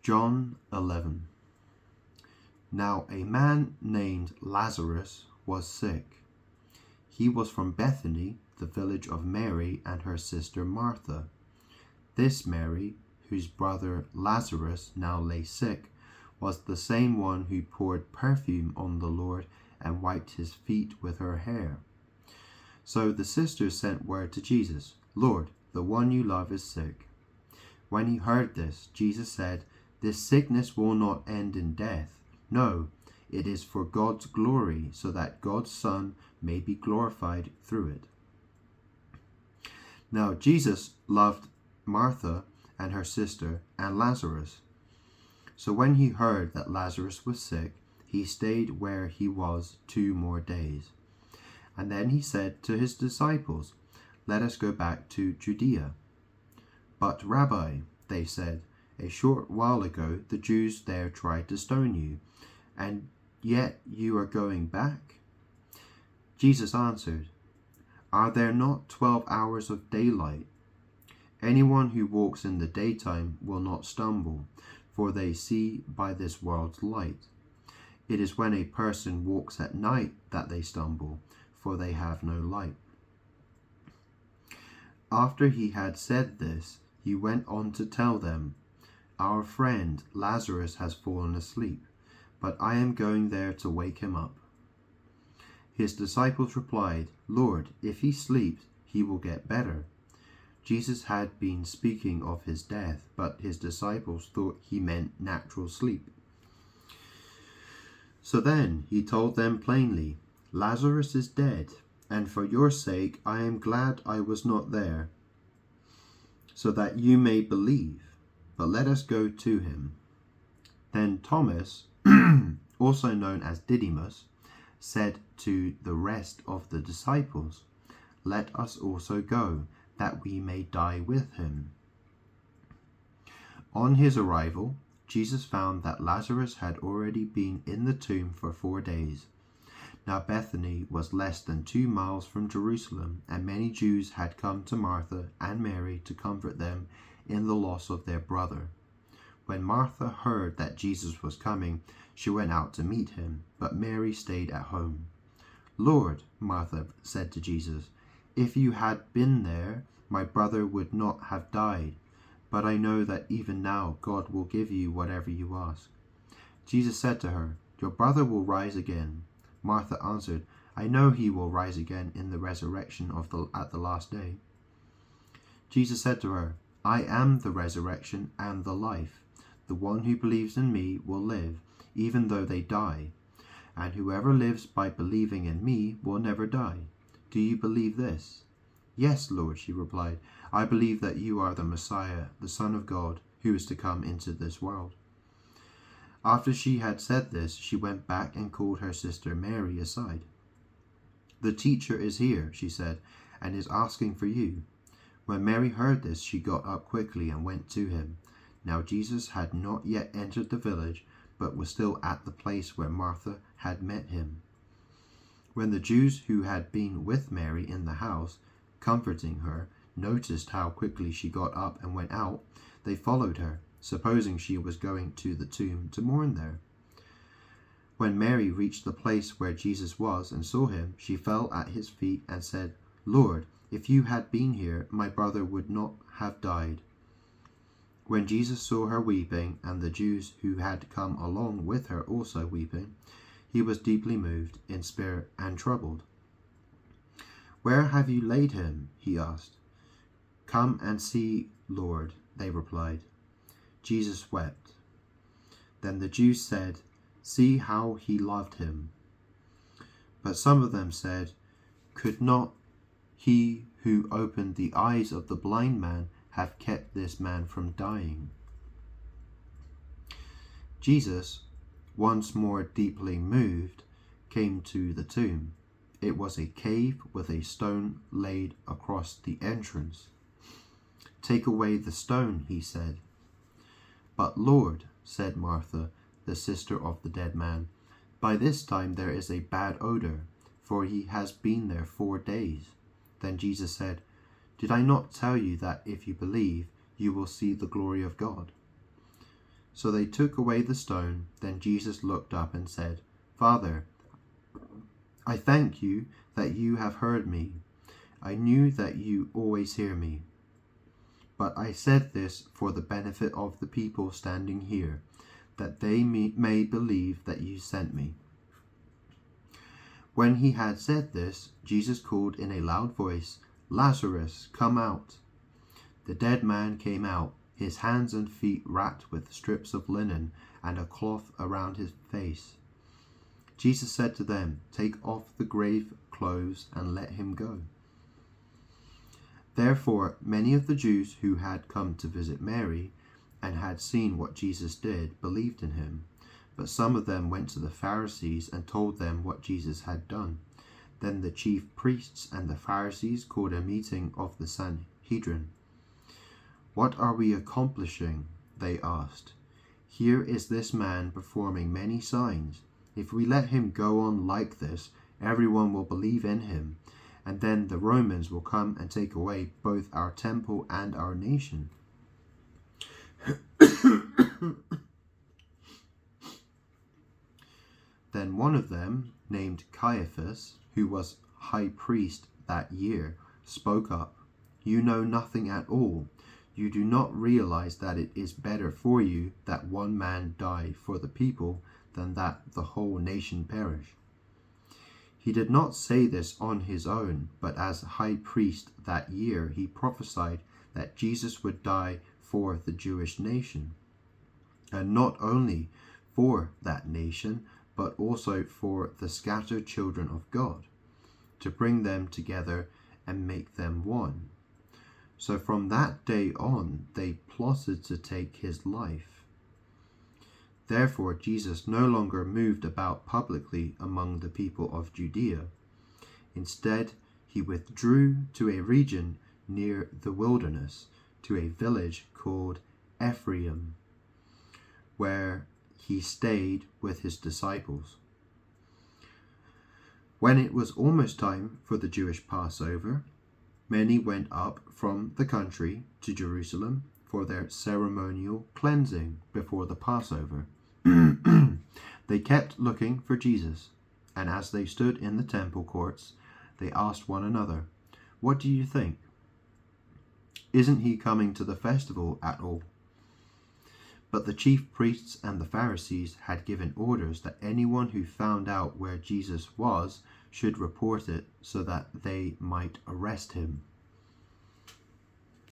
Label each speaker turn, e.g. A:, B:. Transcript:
A: John 11. Now a man named Lazarus was sick. He was from Bethany, the village of Mary and her sister Martha. This Mary, whose brother Lazarus now lay sick, was the same one who poured perfume on the Lord and wiped his feet with her hair. So the sisters sent word to Jesus, "Lord, the one you love is sick." When he heard this, Jesus said, "This sickness will not end in death. No, it is for God's glory, so that God's Son may be glorified through it." Now Jesus loved Martha and her sister and Lazarus. So when he heard that Lazarus was sick, he stayed where he was 2 more days. And then he said to his disciples, "Let us go back to Judea." "But Rabbi," they said, "a short while ago the Jews there tried to stone you, and yet you are going back?" Jesus answered, "Are there not 12 hours of daylight? Anyone who walks in the daytime will not stumble, for they see by this world's light. It is when a person walks at night that they stumble, for they have no light." After he had said this, he went on to tell them, "Our friend Lazarus has fallen asleep, but I am going there to wake him up." His disciples replied, "Lord, if he sleeps, he will get better." Jesus had been speaking of his death, but his disciples thought he meant natural sleep. So then he told them plainly, "Lazarus is dead, and for your sake I am glad I was not there, so that you may believe. But let us go to him." Then Thomas, also known as Didymus, said to the rest of the disciples, "Let us also go, that we may die with him." On his arrival, Jesus found that Lazarus had already been in the tomb for 4 days. Now Bethany was less than 2 miles from Jerusalem, and many Jews had come to Martha and Mary to comfort them in the loss of their brother. When Martha heard that Jesus was coming, she went out to meet him, but Mary stayed at home. "Lord," Martha said to Jesus, "if you had been there, my brother would not have died. But I know that even now God will give you whatever you ask." Jesus said to her, "Your brother will rise again." Martha answered, "I know he will rise again in the resurrection at the last day." Jesus said to her, "I am the resurrection and the life. The one who believes in me will live, even though they die. And whoever lives by believing in me will never die. Do you believe this?" "Yes, Lord," she replied. "I believe that you are the Messiah, the Son of God, who is to come into this world." After she had said this, she went back and called her sister Mary aside. "The teacher is here," she said, "and is asking for you." When Mary heard this, she got up quickly and went to him. Now Jesus had not yet entered the village, but was still at the place where Martha had met him. When the Jews who had been with Mary in the house, comforting her, noticed how quickly she got up and went out, they followed her, supposing she was going to the tomb to mourn there. When Mary reached the place where Jesus was and saw him, she fell at his feet and said, "Lord, if you had been here, my brother would not have died." When Jesus saw her weeping, and the Jews who had come along with her also weeping, he was deeply moved in spirit and troubled. "Where have you laid him?" he asked. "Come and see, Lord," they replied. Jesus wept. Then the Jews said, "See how he loved him." But some of them said, "Could not he who opened the eyes of the blind man have kept this man from dying?" Jesus, once more deeply moved, came to the tomb. It was a cave with a stone laid across the entrance. "Take away the stone," he said. "But Lord," said Martha, the sister of the dead man, "by this time there is a bad odor, for he has been there 4 days." Then Jesus said, "Did I not tell you that if you believe, you will see the glory of God?" So they took away the stone. Then Jesus looked up and said, Father, I thank you that you have heard me. I knew that you always hear me. But I said this for the benefit of the people standing here, that they may believe that you sent me. When he had said this, Jesus called in a loud voice, Lazarus, come out. The dead man came out, his hands and feet wrapped with strips of linen and a cloth around his face. Jesus said to them, Take off the grave clothes and let him go. Therefore, many of the Jews who had come to visit Mary and had seen what Jesus did believed in him. But some of them went to the Pharisees and told them what Jesus had done. Then the chief priests and the Pharisees called a meeting of the Sanhedrin. What are we accomplishing? They asked. Here is this man performing many signs. If we let him go on like this, everyone will believe in him, and then the Romans will come and take away both our temple and our nation. Then one of them, named Caiaphas, who was high priest that year, spoke up. You know nothing at all. You do not realize that it is better for you that one man die for the people than that the whole nation perish. He did not say this on his own, but as high priest that year he prophesied that Jesus would die for the Jewish nation, and not only for that nation, but also for the scattered children of God, to bring them together and make them one. So from that day on, they plotted to take his life. Therefore, Jesus no longer moved about publicly among the people of Judea. Instead, he withdrew to a region near the wilderness, to a village called Ephraim, where he stayed with his disciples. When it was almost time for the Jewish Passover, many went up from the country to Jerusalem for their ceremonial cleansing before the Passover. They kept looking for Jesus, and as they stood in the temple courts, they asked one another, What do you think? Isn't he coming to the festival at all? But the chief priests and the Pharisees had given orders that anyone who found out where Jesus was should report it so that they might arrest him.